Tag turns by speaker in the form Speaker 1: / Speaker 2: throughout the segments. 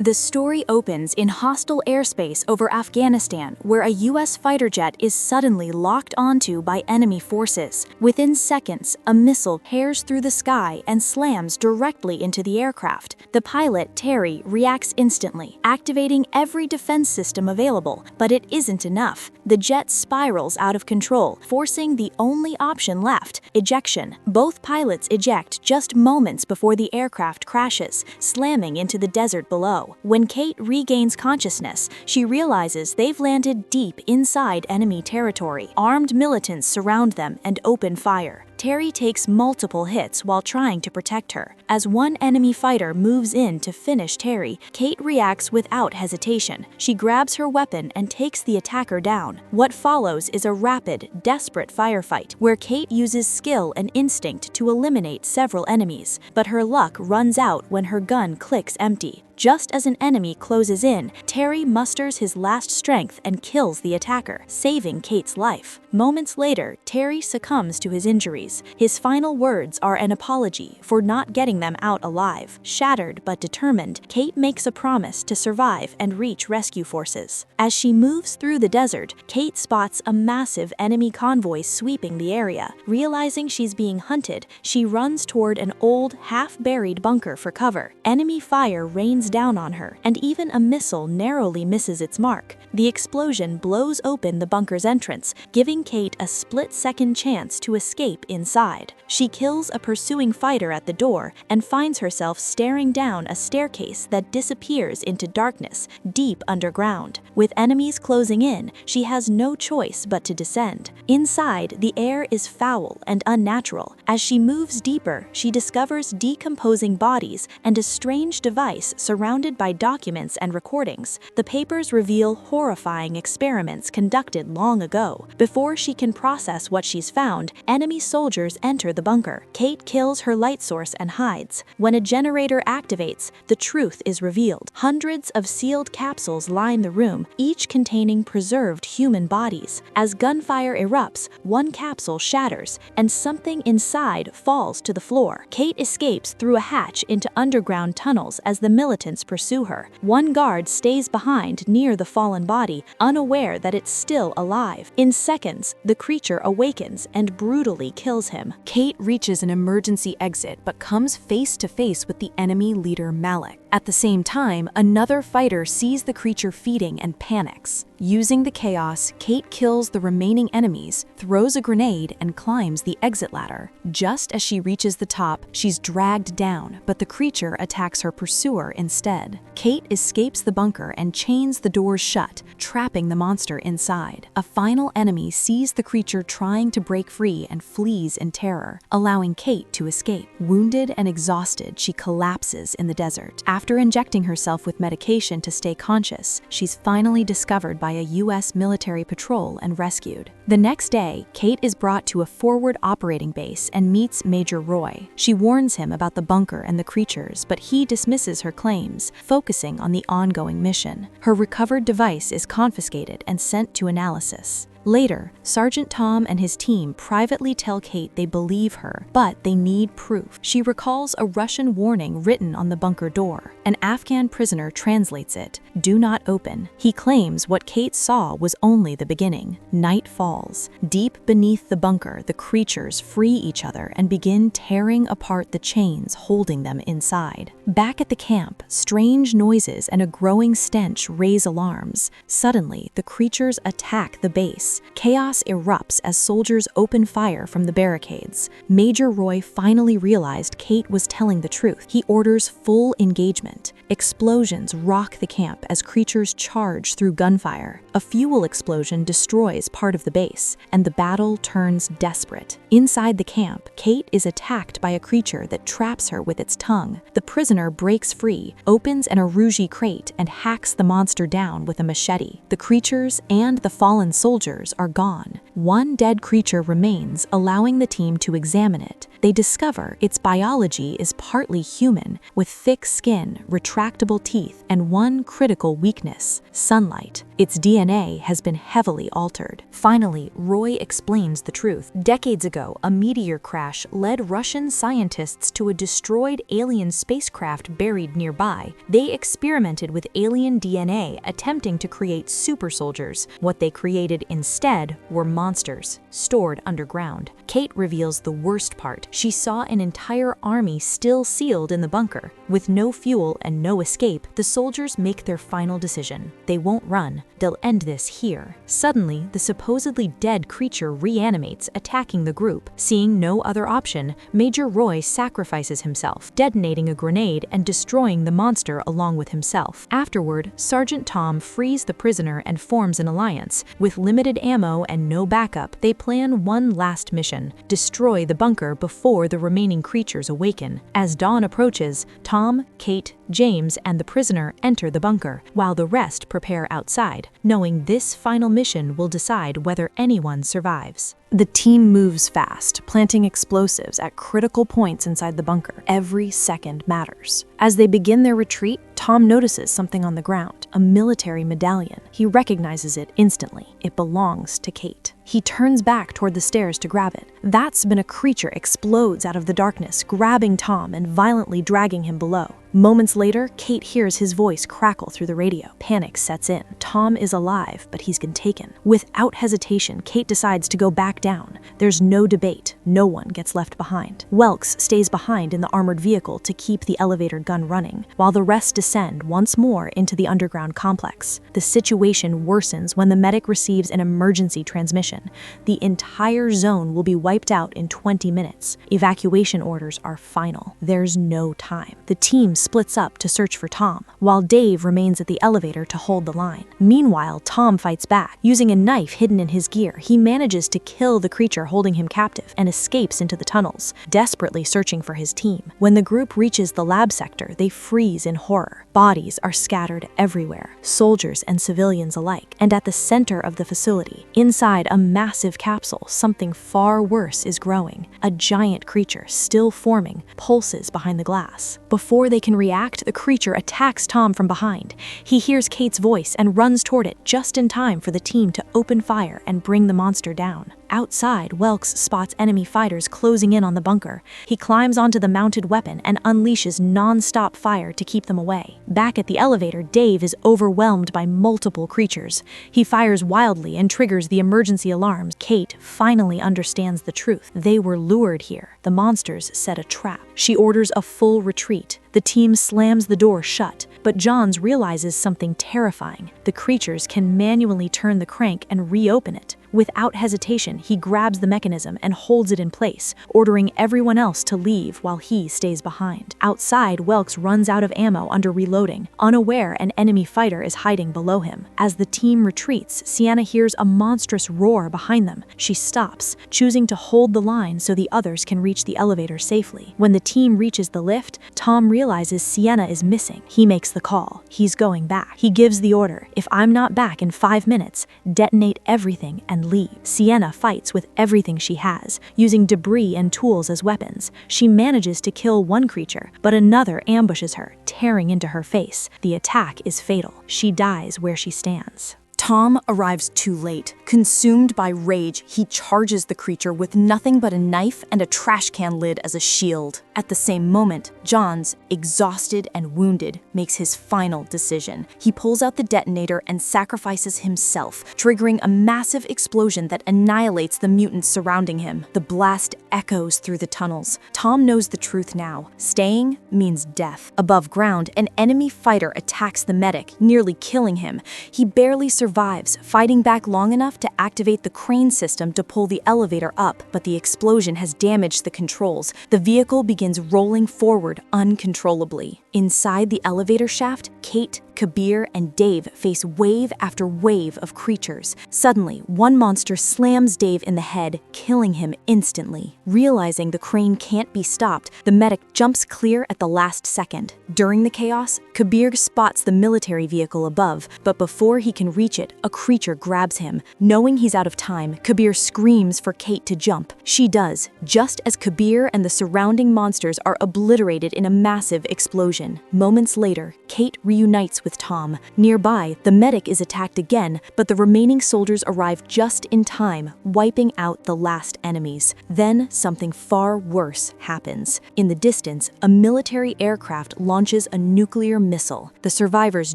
Speaker 1: The story opens in hostile airspace over Afghanistan, where a U.S. fighter jet is suddenly locked onto by enemy forces. Within seconds, a missile tears through the sky and slams directly into the aircraft. The pilot, Terry, reacts instantly, activating every defense system available, but it isn't enough. The jet spirals out of control, forcing the only option left: ejection. Both pilots eject just moments before the aircraft crashes, slamming into the desert below. When Kate regains consciousness, she realizes they've landed deep inside enemy territory. Armed militants surround them and open fire. Terry takes multiple hits while trying to protect her. As one enemy fighter moves in to finish Terry, Kate reacts without hesitation. She grabs her weapon and takes the attacker down. What follows is a rapid, desperate firefight, where Kate uses skill and instinct to eliminate several enemies. But her luck runs out when her gun clicks empty. Just as an enemy closes in, Terry musters his last strength and kills the attacker, saving Kate's life. Moments later, Terry succumbs to his injuries. His final words are an apology for not getting them out alive. Shattered but determined, Kate makes a promise to survive and reach rescue forces. As she moves through the desert, Kate spots a massive enemy convoy sweeping the area. Realizing she's being hunted, she runs toward an old, half-buried bunker for cover. Enemy fire rains down on her, and even a missile narrowly misses its mark. The explosion blows open the bunker's entrance, giving Kate a split-second chance to escape inside. She kills a pursuing fighter at the door and finds herself staring down a staircase that disappears into darkness deep underground. With enemies closing in, she has no choice but to descend. Inside, the air is foul and unnatural. As she moves deeper, she discovers decomposing bodies and a strange device surrounded by documents and recordings. The papers reveal horrifying experiments conducted long ago. Before she can process what she's found, enemy soldiers enter the bunker. Kate kills her light source and hides. When a generator activates, the truth is revealed. Hundreds of sealed capsules line the room, each containing preserved human bodies. As gunfire erupts, one capsule shatters, and something inside falls to the floor. Kate escapes through a hatch into underground tunnels as the militants pursue her. One guard stays behind near the fallen body, unaware that it's still alive. In seconds, the creature awakens and brutally kills him.
Speaker 2: Kate reaches an emergency exit but comes face to face with the enemy leader Malik. At the same time, another fighter sees the creature feeding and panics. Using the chaos, Kate kills the remaining enemies, throws a grenade, and climbs the exit ladder. Just as she reaches the top, she's dragged down, but the creature attacks her pursuer instead. Kate escapes the bunker and chains the doors shut, trapping the monster inside. A final enemy sees the creature trying to break free and flees in terror, allowing Kate to escape. Wounded and exhausted, she collapses in the desert. After injecting herself with medication to stay conscious, she's finally discovered by a U.S. military patrol and rescued. The next day, Kate is brought to a forward operating base and meets Major Roy. She warns him about the bunker and the creatures, but he dismisses her claims, focusing on the ongoing mission. Her recovered device is confiscated and sent to analysis. Later, Sergeant Tom and his team privately tell Kate they believe her, but they need proof. She recalls a Russian warning written on the bunker door. An Afghan prisoner translates it: "Do not open." He claims what Kate saw was only the beginning. Night falls. Deep beneath the bunker, the creatures free each other and begin tearing apart the chains holding them inside. Back at the camp, strange noises and a growing stench raise alarms. Suddenly, the creatures attack the base. Chaos erupts as soldiers open fire from the barricades. Major Roy finally realized Kate was telling the truth. He orders full engagement. Explosions rock the camp as creatures charge through gunfire. A fuel explosion destroys part of the base, and the battle turns desperate. Inside the camp, Kate is attacked by a creature that traps her with its tongue. The prisoner breaks free, opens an Aruji crate, and hacks the monster down with a machete. The creatures and the fallen soldiers are gone. One dead creature remains, allowing the team to examine it. They discover its biology is partly human, with thick skin, retractable teeth, and one critical weakness: sunlight. Its DNA has been heavily altered. Finally, Roy explains the truth. Decades ago, a meteor crash led Russian scientists to a destroyed alien spacecraft buried nearby. They experimented with alien DNA, attempting to create super soldiers. What they created instead were monsters, stored underground. Kate reveals the worst part. She saw an entire army still sealed in the bunker. With no fuel and no escape, the soldiers make their final decision. They won't run. They'll end this here. Suddenly, the supposedly dead creature reanimates, attacking the group. Seeing no other option, Major Roy sacrifices himself, detonating a grenade and destroying the monster along with himself. Afterward, Sergeant Tom frees the prisoner and forms an alliance. With limited ammo and no backup, they plan one last mission: destroy the bunker before the remaining creatures awaken. As dawn approaches, Tom, Kate, James, and the prisoner enter the bunker, while the rest prepare outside, knowing this final mission will decide whether anyone survives. The team moves fast, planting explosives at critical points inside the bunker. Every second matters. As they begin their retreat, Tom notices something on the ground, a military medallion. He recognizes it instantly. It belongs to Kate. He turns back toward the stairs to grab it. That's when a creature explodes out of the darkness, grabbing Tom and violently dragging him below. Moments later, Kate hears his voice crackle through the radio. Panic sets in. Tom is alive, but he's been taken. Without hesitation, Kate decides to go back down. There's no debate. No one gets left behind. Welks stays behind in the armored vehicle to keep the elevator gun running, while the rest descend once more into the underground complex. The situation worsens when the medic receives an emergency transmission. The entire zone will be wiped out in 20 minutes. Evacuation orders are final. There's no time. The team splits up to search for Tom, while Dave remains at the elevator to hold the line. Meanwhile, Tom fights back. Using a knife hidden in his gear, he manages to kill the creature holding him captive and escapes into the tunnels, desperately searching for his team. When the group reaches the lab sector, they freeze in horror. Bodies are scattered everywhere, soldiers and civilians alike. And at the center of the facility, inside a massive capsule, something far worse is growing. A giant creature, still forming, pulses behind the glass. Before they can react, the creature attacks Tom from behind. He hears Kate's voice and runs toward it just in time for the team to open fire and bring the monster down. Outside, Welks spots enemy fighters closing in on the bunker. He climbs onto the mounted weapon and unleashes non-stop fire to keep them away. Back at the elevator, Dave is overwhelmed by multiple creatures. He fires wildly and triggers the emergency alarms. Kate finally understands the truth. They were lured here. The monsters set a trap. She orders a full retreat. The team slams the door shut, but Johns realizes something terrifying. The creatures can manually turn the crank and reopen it. Without hesitation, he grabs the mechanism and holds it in place, ordering everyone else to leave while he stays behind. Outside, Welks runs out of ammo under reloading, unaware an enemy fighter is hiding below him. As the team retreats, Sienna hears a monstrous roar behind them. She stops, choosing to hold the line so the others can reach the elevator safely. When the team reaches the lift, Tom realizes Sienna is missing. He makes the call. He's going back. He gives the order: if I'm not back in 5 minutes, detonate everything and leave. Sienna fights with everything she has, using debris and tools as weapons. She manages to kill one creature, but another ambushes her, tearing into her face. The attack is fatal. She dies where she stands. Tom arrives too late. Consumed by rage, he charges the creature with nothing but a knife and a trash can lid as a shield. At the same moment, Johns, exhausted and wounded, makes his final decision. He pulls out the detonator and sacrifices himself, triggering a massive explosion that annihilates the mutants surrounding him. The blast echoes through the tunnels. Tom knows the truth now. Staying means death. Above ground, an enemy fighter attacks the medic, nearly killing him. He barely survives, fighting back long enough to activate the crane system to pull the elevator up, but the explosion has damaged the controls. The vehicle begins rolling forward uncontrollably. Inside the elevator shaft, Kate
Speaker 1: Kabir and Dave face wave after wave of creatures. Suddenly, one monster slams Dave in the head, killing him instantly. Realizing the crane can't be stopped, the medic jumps clear at the last second. During the chaos, Kabir spots the military vehicle above, but before he can reach it, a creature grabs him. Knowing he's out of time, Kabir screams for Kate to jump. She does, just as Kabir and the surrounding monsters are obliterated in a massive explosion. Moments later, Kate reunites with Tom. Nearby, the medic is attacked again, but the remaining soldiers arrive just in time, wiping out the last enemies. Then, something far worse happens. In the distance, a military aircraft launches a nuclear missile. The survivors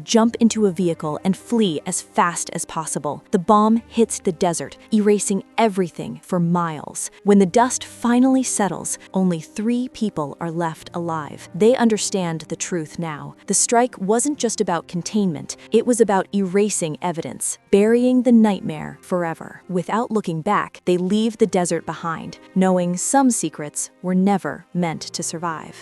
Speaker 1: jump into a vehicle and flee as fast as possible. The bomb hits the desert, erasing everything for miles. When the dust finally settles, only 3 people are left alive. They understand the truth now. The strike wasn't just about containment, it was about erasing evidence, burying the nightmare forever. Without looking back, they leave the desert behind, knowing some secrets were never meant to survive.